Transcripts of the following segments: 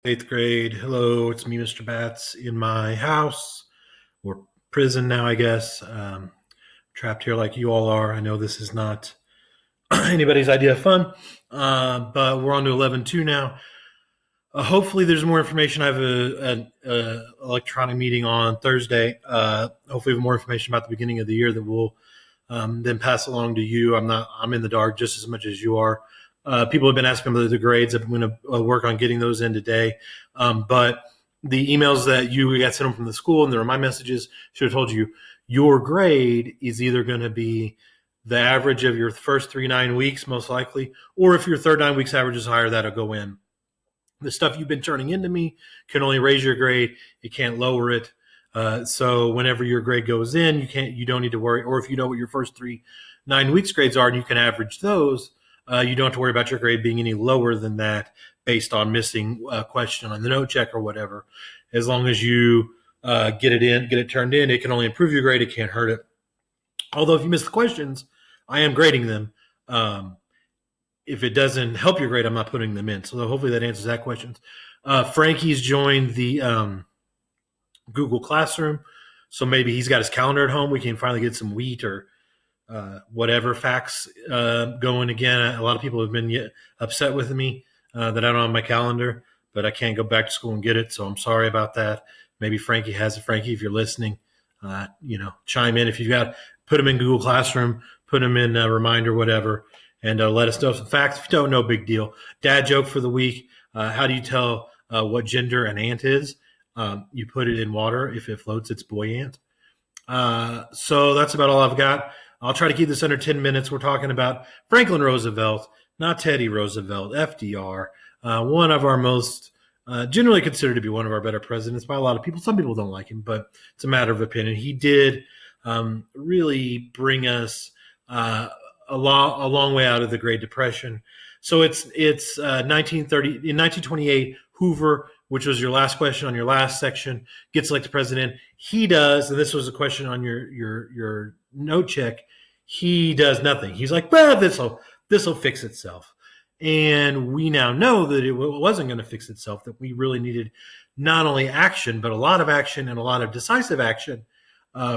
Eighth grade. Hello, it's me, Mr. Bats, in my house or prison now, I guess. Trapped here like you all are. I know this is not anybody's idea of fun, but we're on to 11-2 now. Hopefully, there's more information. I have an electronic meeting on Thursday. Hopefully, we have more information about the beginning of the year that we'll then pass along to you. I'm in the dark just as much as you are. People have been asking about the grades. I'm going to work on getting those in today. But the emails that you got sent from the school and there were my messages should have told you your grade is either going to be the average of your first 9 weeks, most likely, or if your third 9 weeks average is higher, that'll go in. The stuff you've been turning into me can only raise your grade. It can't lower it. So whenever your grade goes in, you don't need to worry. Or if you know what your first 9 weeks grades are and you can average those, you don't have to worry about your grade being any lower than that based on missing a question on the note check or whatever. As long as you get it turned in, it can only improve your grade. It can't hurt it. Although if you miss the questions, I am grading them. If it doesn't help your grade, I'm not putting them in. So hopefully that answers that question. Frankie's joined the Google Classroom. So maybe he's got his calendar at home. We can finally get some wheat or whatever facts going again. A lot of people have been upset with me that I don't have my calendar, but I can't go back to school and get it. So I'm sorry about that. Maybe Frankie has it. Frankie, if you're listening, chime in. If you've got, put them in Google Classroom, put them in a reminder, whatever, and let us know some facts. If you don't know, big deal. Dad joke for the week. How do you tell what gender an ant is? You put it in water. If it floats, it's boy ant. So that's about all I've got. I'll try to keep this under 10 minutes. We're talking about Franklin Roosevelt, not Teddy Roosevelt, FDR, one of our most generally considered to be one of our better presidents by a lot of people. Some people don't like him, but it's a matter of opinion. He did really bring us a long way out of the Great Depression. So it's 1930 in 1928. Hoover, which was your last question on your last section, gets elected president. He does, and this was a question on your note check. He does nothing. He's like, well, this'll fix itself. And we now know that it wasn't going to fix itself, that we really needed not only action, but a lot of action and a lot of decisive action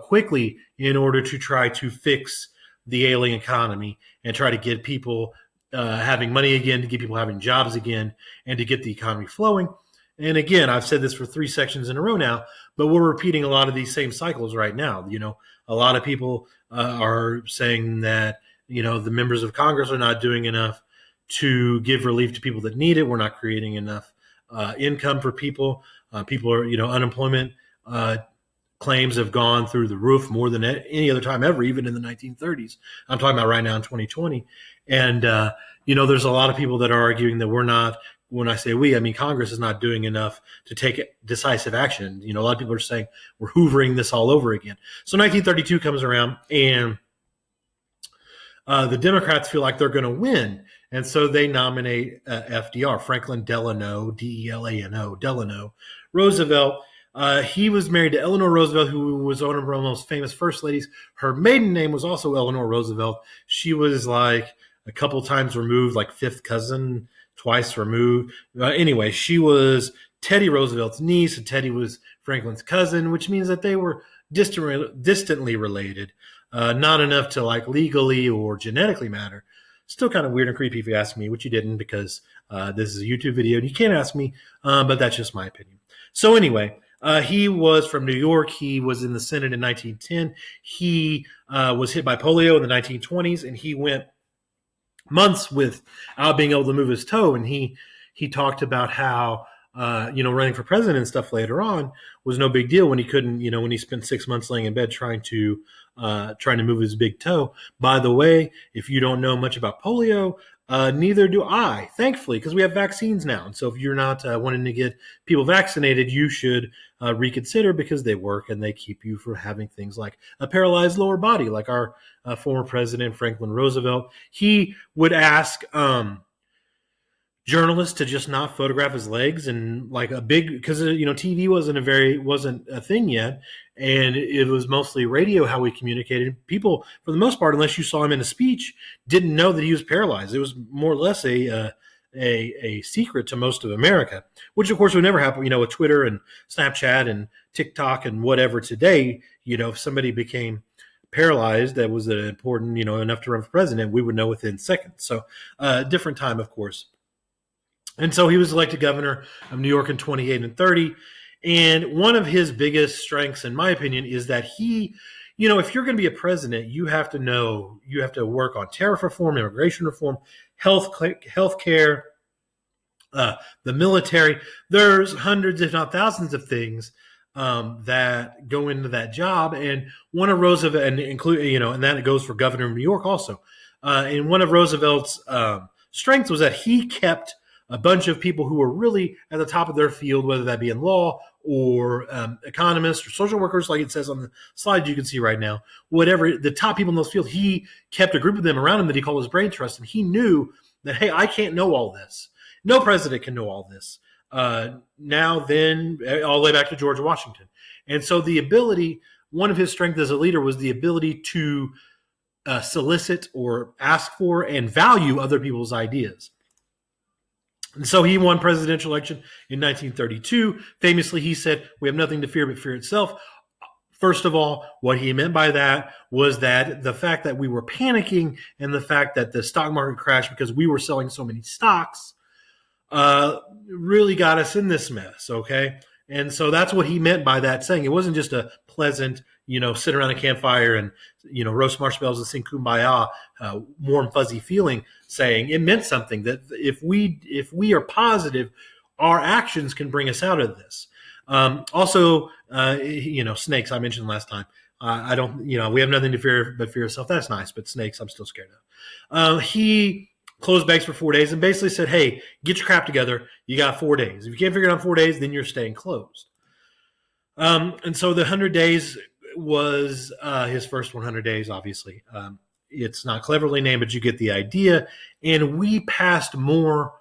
quickly in order to try to fix the ailing economy and try to get people having money again, to get people having jobs again, and to get the economy flowing. And again, I've said this for 3 sections in a row now, but we're repeating a lot of these same cycles right now. A lot of people are saying that, the members of Congress are not doing enough to give relief to people that need it. We're not creating enough income for people. People are, unemployment claims have gone through the roof more than any other time ever, even in the 1930s. I'm talking about right now in 2020. And, there's a lot of people that are arguing that we're not, when I say we, I mean Congress is not doing enough to take decisive action. A lot of people are saying we're hoovering this all over again. So 1932 comes around, and the Democrats feel like they're going to win. And so they nominate FDR, Franklin Delano, Delano, Delano Roosevelt. He was married to Eleanor Roosevelt, who was one of our most famous first ladies. Her maiden name was also Eleanor Roosevelt. She was like a couple times removed, like fifth cousin, twice removed. Anyway, she was Teddy Roosevelt's niece, and Teddy was Franklin's cousin, which means that they were distantly related. Not enough to like legally or genetically matter. Still kind of weird and creepy if you ask me, which you didn't, because this is a YouTube video and you can't ask me, but that's just my opinion. So anyway, he was from New York. He was in the Senate in 1910. He was hit by polio in the 1920s, and he went months without being able to move his toe. And he talked about how, running for president and stuff later on was no big deal when he couldn't, when he spent 6 months laying in bed trying to move his big toe. By the way, if you don't know much about polio, neither do I, thankfully, because we have vaccines now. And so if you're not wanting to get people vaccinated, you should reconsider, because they work and they keep you from having things like a paralyzed lower body, like our former president, Franklin Roosevelt. He would ask journalists to just not photograph his legs, and like because TV wasn't a thing yet, and it was mostly radio how we communicated. People, for the most part, unless you saw him in a speech, didn't know that he was paralyzed. It was more or less a a secret to most of America, which of course would never happen, with Twitter and Snapchat and TikTok and whatever today. If somebody became paralyzed that was important, enough to run for president, we would know within seconds. So different time, of course. And so he was elected governor of New York in 28 and 30. And one of his biggest strengths, in my opinion, is that he, if you're going to be a president, you have to work on tariff reform, immigration reform, health care, the military. There's hundreds, if not thousands, of things that go into that job. And one of Roosevelt, and that goes for governor of New York also. And one of Roosevelt's strengths was that he kept a bunch of people who were really at the top of their field, whether that be in law or economists or social workers, like it says on the slide you can see right now, whatever, the top people in those fields, he kept a group of them around him that he called his brain trust. And he knew that, hey, I can't know all this. No president can know all this. Now, then, all the way back to George Washington. And so one of his strengths as a leader was the ability to solicit or ask for and value other people's ideas. And so he won presidential election in 1932. Famously, he said, "We have nothing to fear but fear itself." First of all, what he meant by that was that the fact that we were panicking and the fact that the stock market crashed because we were selling so many stocks really got us in this mess, okay? And so that's what he meant by that saying. It wasn't just a pleasant, sit around a campfire and, roast marshmallows and sing Kumbaya, warm, fuzzy feeling saying. It meant something that if we are positive, our actions can bring us out of this. Also, snakes, I mentioned last time. I don't, we have nothing to fear but fear yourself. That's nice, but snakes, I'm still scared of. He closed banks for 4 days and basically said, hey, get your crap together. You got 4 days. If you can't figure it out in 4 days, then you're staying closed. And so the 100 days was his first 100 days, obviously. It's not cleverly named, but you get the idea. And we passed more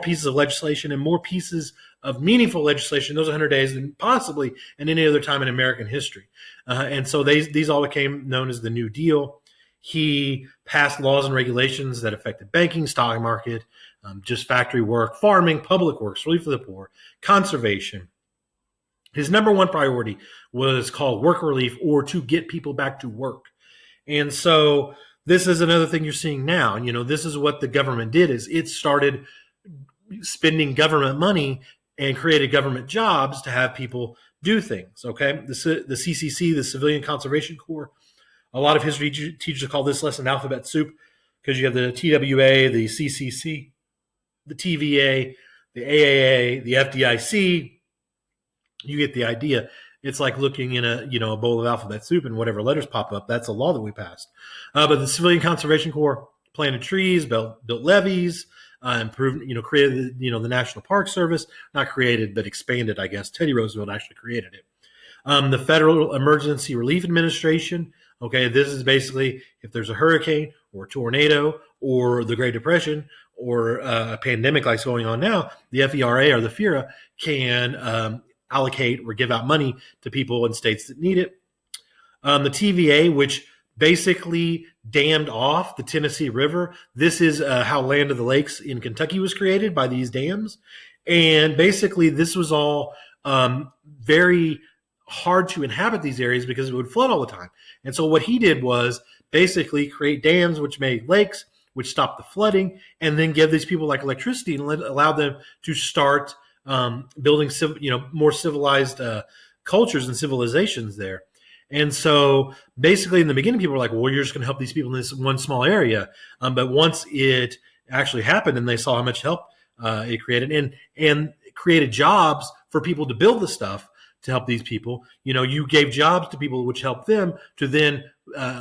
pieces of legislation and more pieces of meaningful legislation those 100 days than possibly in any other time in American history. And so these all became known as the New Deal. He passed laws and regulations that affected banking, stock market, just factory work, farming, public works, relief for the poor, conservation. His number one priority was called work relief, or to get people back to work. And so this is another thing you're seeing now. This is what the government did, is it started spending government money and created government jobs to have people do things, okay? The CCC, the Civilian Conservation Corps, a lot of history teachers call this lesson alphabet soup because you have the TWA, the CCC, the TVA, the AAA, the FDIC. You get the idea. It's like looking in a bowl of alphabet soup and whatever letters pop up. That's a law that we passed. But the Civilian Conservation Corps planted trees, built levees, improved, created the National Park Service. Not created, but expanded, I guess. Teddy Roosevelt actually created it. The Federal Emergency Relief Administration. Okay, this is basically if there's a hurricane or a tornado or the Great Depression or a pandemic like's going on now, the FERA or the FERA can allocate or give out money to people in states that need it. The TVA, which basically dammed off the Tennessee River. This is how Land of the Lakes in Kentucky was created, by these dams. And basically this was all very hard to inhabit these areas because it would flood all the time. And so what he did was basically create dams which made lakes, which stopped the flooding, and then give these people like electricity and allow them to start building more civilized cultures and civilizations there. And so basically in the beginning, people were like, well, you're just going to help these people in this one small area. But once it actually happened and they saw how much help it created and created jobs for people to build the stuff to help these people, you gave jobs to people which helped them to then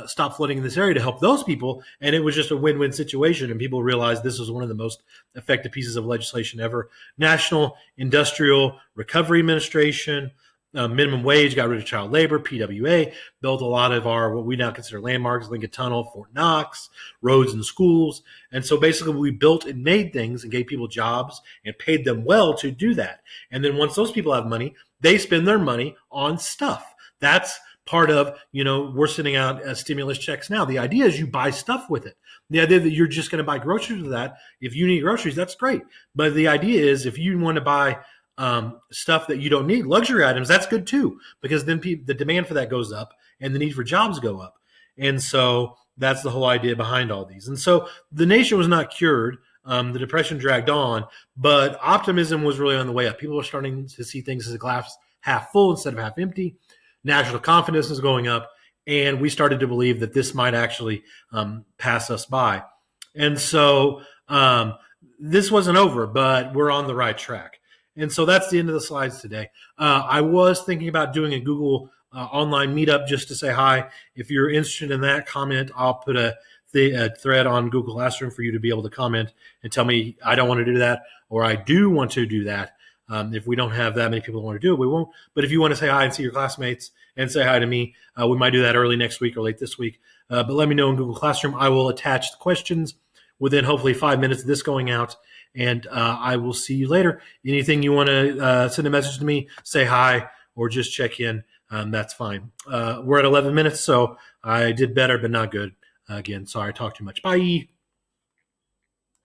stop flooding in this area to help those people. And it was just a win-win situation. And people realized this was one of the most effective pieces of legislation ever. National Industrial Recovery Administration, minimum wage, got rid of child labor. PWA built a lot of our, what we now consider landmarks, Lincoln Tunnel, Fort Knox, roads and schools. And so basically we built and made things and gave people jobs and paid them well to do that. And then once those people have money, they spend their money on stuff. That's part of, we're sending out stimulus checks now. The idea is you buy stuff with it. The idea that you're just going to buy groceries with that, if you need groceries, that's great. But the idea is if you want to buy stuff that you don't need, luxury items, that's good too, because then the demand for that goes up and the need for jobs go up. And so that's the whole idea behind all these. And so the nation was not cured. The Depression dragged on, but optimism was really on the way up. People are starting to see things as a glass half full instead of half empty. National confidence is going up, and we started to believe that this might actually pass us by. And so this wasn't over, but we're on the right track. And so that's the end of the slides today. I was thinking about doing a Google online meetup just to say hi. If you're interested in that, comment. I'll put a thread on Google Classroom for you to be able to comment and tell me I don't want to do that or I do want to do that. If we don't have that many people who want to do it, we won't. But if you want to say hi and see your classmates and say hi to me, we might do that early next week or late this week. But let me know in Google Classroom. I will attach the questions within hopefully 5 minutes of this going out. And I will see you later. Anything you want to send a message to me, say hi, or just check in, that's fine. We're at 11 minutes, so I did better, but not good. Again, sorry I talked too much. Bye.